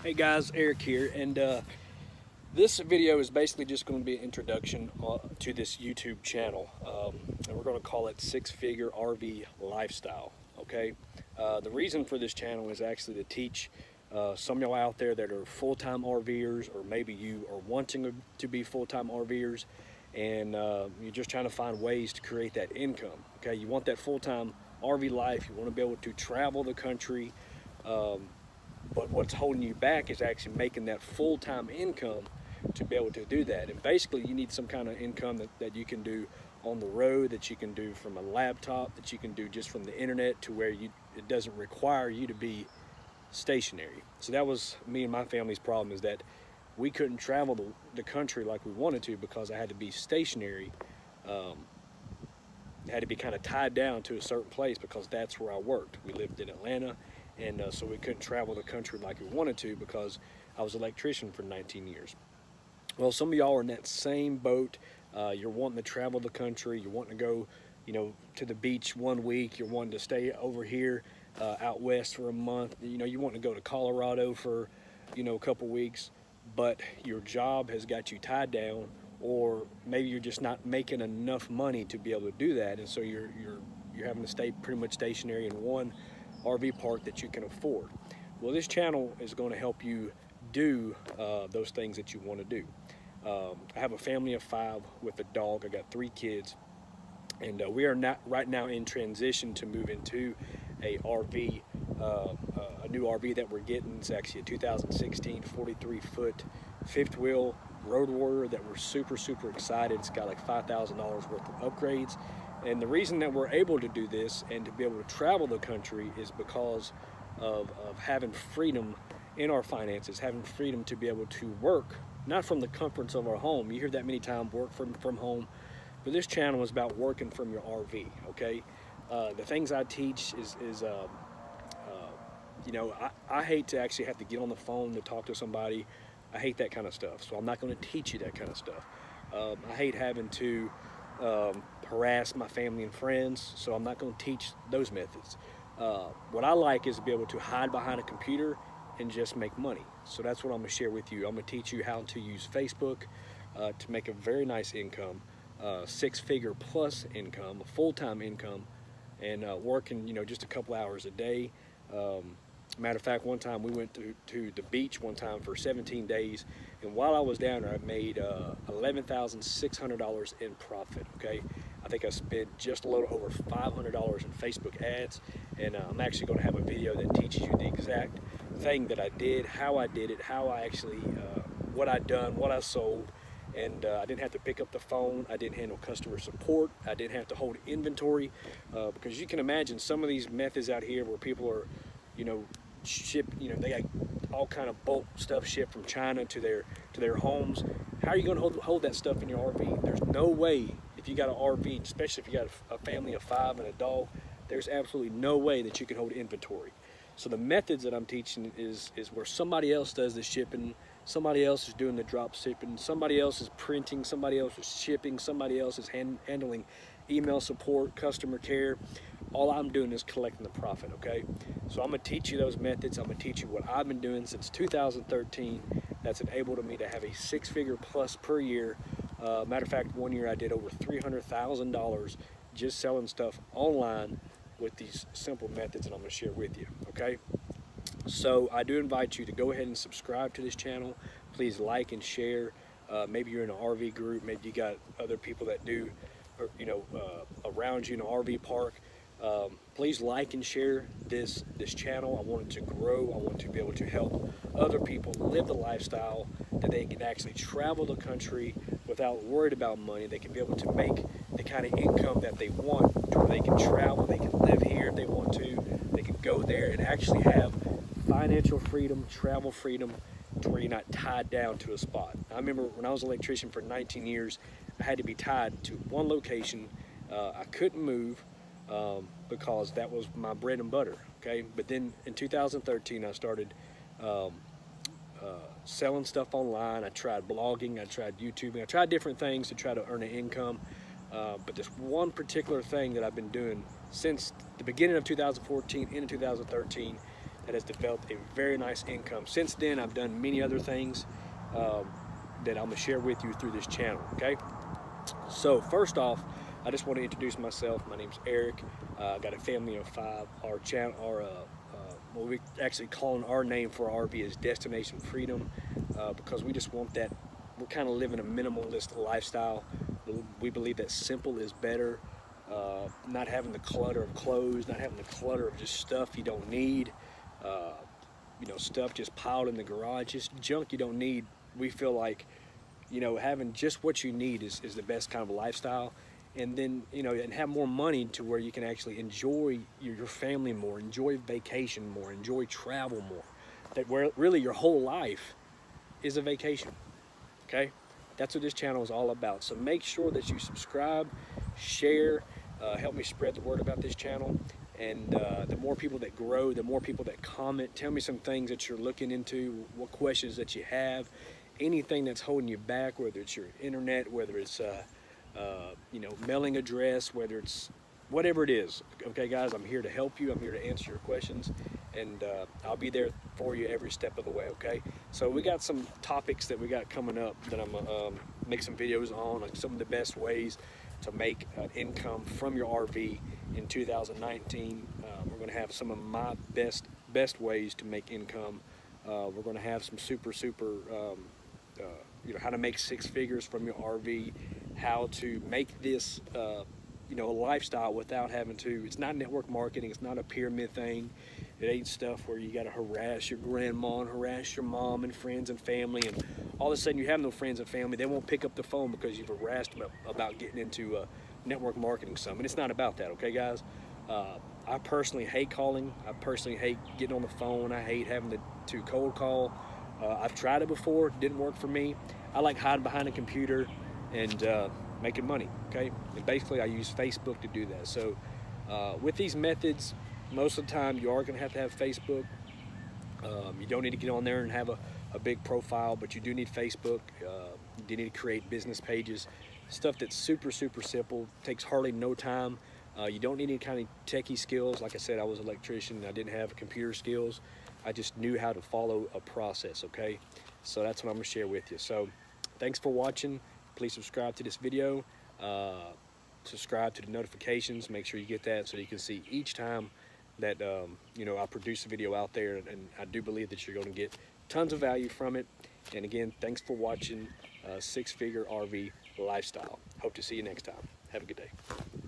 Hey guys, Eric here, and this video is basically just going to be an introduction to this YouTube channel, and we're going to call it Six Figure RV Lifestyle. Okay, the reason for this channel is actually to teach some of y'all out there that are full-time RVers, or maybe you are wanting to be full-time RVers, and you're just trying to find ways to create that income. Okay, you want that full-time RV life. You want to be able to travel the country. But what's holding you back is actually making that full-time income to be able to do that. And basically you need some kind of income that you can do on the road, that you can do from a laptop, that you can do just from the internet, to where it doesn't require you to be stationary. So that was me and my family's problem, is that we couldn't travel the country like we wanted to because I had to be stationary. Had to be kind of tied down to a certain place because that's where I worked. We lived in Atlanta, and so we couldn't travel the country like we wanted to because I was an electrician for 19 years. Well, some of y'all are in that same boat. You're wanting to travel the country. You're wanting to go, to the beach one week. You're wanting to stay over here out west for a month. You want to go to Colorado for, a couple weeks, but your job has got you tied down, or maybe you're just not making enough money to be able to do that, and so you're having to stay pretty much stationary in one RV park that you can afford. Well, this channel is going to help you do those things that you want to do. I have a family of 5 with a dog. I got 3 kids, and we are right now in transition to move into a RV, a new RV that we're getting. It's actually a 2016 43-foot fifth wheel road warrior that we're super excited. It's got like $5,000 worth of upgrades, and the reason that we're able to do this and to be able to travel the country is because of having freedom in our finances, having freedom to be able to work not from the comforts of our home. You hear that many times, work from home, but this channel is about working from your RV. Okay, the things I teach is I hate to actually have to get on the phone to talk to somebody. I hate that kind of stuff, so I'm not going to teach you that kind of stuff. I hate having to harass my family and friends, so I'm not going to teach those methods. What I like is to be able to hide behind a computer and just make money. So that's what I'm going to share with you. I'm going to teach you how to use Facebook to make a very nice income, 6-figure plus income, a full-time income, and working just a couple hours a day. Matter of fact, one time we went to the beach one time for 17 days, and while I was down there, I made $11,600 in profit. Okay, I think I spent just a little over $500 in Facebook ads, and I'm actually going to have a video that teaches you the exact thing that I did, how I did it, how I actually, what I done, what I sold, and I didn't have to pick up the phone. I didn't handle customer support. I didn't have to hold inventory, because you can imagine some of these methods out here where people are, they got all kind of bulk stuff shipped from China to their homes. How are you going to hold that stuff in your RV? There's no way. If you got an RV, especially if you got a family of 5 and a dog, there's absolutely no way that you can hold inventory. So the methods that I'm teaching is where somebody else does the shipping, somebody else is doing the drop shipping, somebody else is printing, somebody else is shipping, somebody else is handling email support, customer care. All I'm doing is collecting the profit. Okay, so I'm going to teach you those methods. I'm going to teach you what I've been doing since 2013 that's enabled me to have a 6-figure plus per year. Matter of fact, one year I did over $300,000 just selling stuff online with these simple methods that I'm going to share with you. Okay, so I do invite you to go ahead and subscribe to this channel. Please like and share. Maybe you're in an RV group, maybe you got other people that do, or, around you in an RV park. Please like and share this channel. I want it to grow. I want to be able to help other people live the lifestyle that they can actually travel the country without worried about money. They can be able to make the kind of income that they want, to where they can travel, they can live here if they want to, they can go there and actually have financial freedom, travel freedom, to where you're not tied down to a spot. I remember when I was an electrician for 19 years, I had to be tied to one location. I couldn't move because that was my bread and butter. Okay, but then in 2013 I started selling stuff online. I tried blogging, I tried YouTubing, I tried different things to try to earn an income. But this one particular thing that I've been doing since the beginning of 2014 into 2013 that has developed a very nice income. Since then, I've done many other things that I'm gonna share with you through this channel, okay? So first off, I just want to introduce myself. My name's Eric. I got a family of 5. Our channel, what we actually calling our name for our RV is Destination Freedom, because we just want that. We're kind of living a minimalist lifestyle. We believe that simple is better. Not having the clutter of clothes, not having the clutter of just stuff you don't need. You know, stuff just piled in the garage, just junk you don't need. We feel like, you know, having just what you need is the best kind of lifestyle. And then, you know, and have more money to where you can actually enjoy your family more, enjoy vacation more, enjoy travel more. That where really your whole life is a vacation, okay? That's what this channel is all about. So make sure that you subscribe, share, help me spread the word about this channel. And the more people that grow, the more people that comment, tell me some things that you're looking into, what questions that you have, anything that's holding you back, whether it's your internet, whether it's you know, mailing address, whether it's whatever it is. Okay, guys, I'm here to help you. I'm here to answer your questions, and I'll be there for you every step of the way. Okay, so we got some topics that we got coming up that I'm gonna make some videos on, like some of the best ways to make income from your RV in 2019. We're going to have some of my best ways to make income. We're going to have some super you know, how to make 6 figures from your RV, how to make this you know, a lifestyle without having to. It's not network marketing, it's not a pyramid thing. It ain't stuff where you got to harass your grandma and harass your mom and friends and family, and all of a sudden you have no friends and family. They won't pick up the phone because you've harassed them about getting into network marketing summit. It's not about that, okay, guys? I personally hate calling. I personally hate getting on the phone. I hate having to cold call. I've tried it before. It didn't work for me. I like hiding behind a computer and making money, okay? And basically I use Facebook to do that. So with these methods, most of the time you are going to have Facebook. You don't need to get on there and have a big profile, but you do need Facebook. You do need to create business pages, stuff that's super simple, takes hardly no time. You don't need any kind of techie skills. Like I said, I was an electrician. I didn't have computer skills. I just knew how to follow a process, okay? So that's what I'm gonna share with you. So thanks for watching. Please subscribe to this video. Subscribe to the notifications. Make sure you get that so you can see each time that you know, I produce a video out there, and I do believe that you're going to get tons of value from it. And again, thanks for watching 6 Figure RV Lifestyle. Hope to see you next time. Have a good day.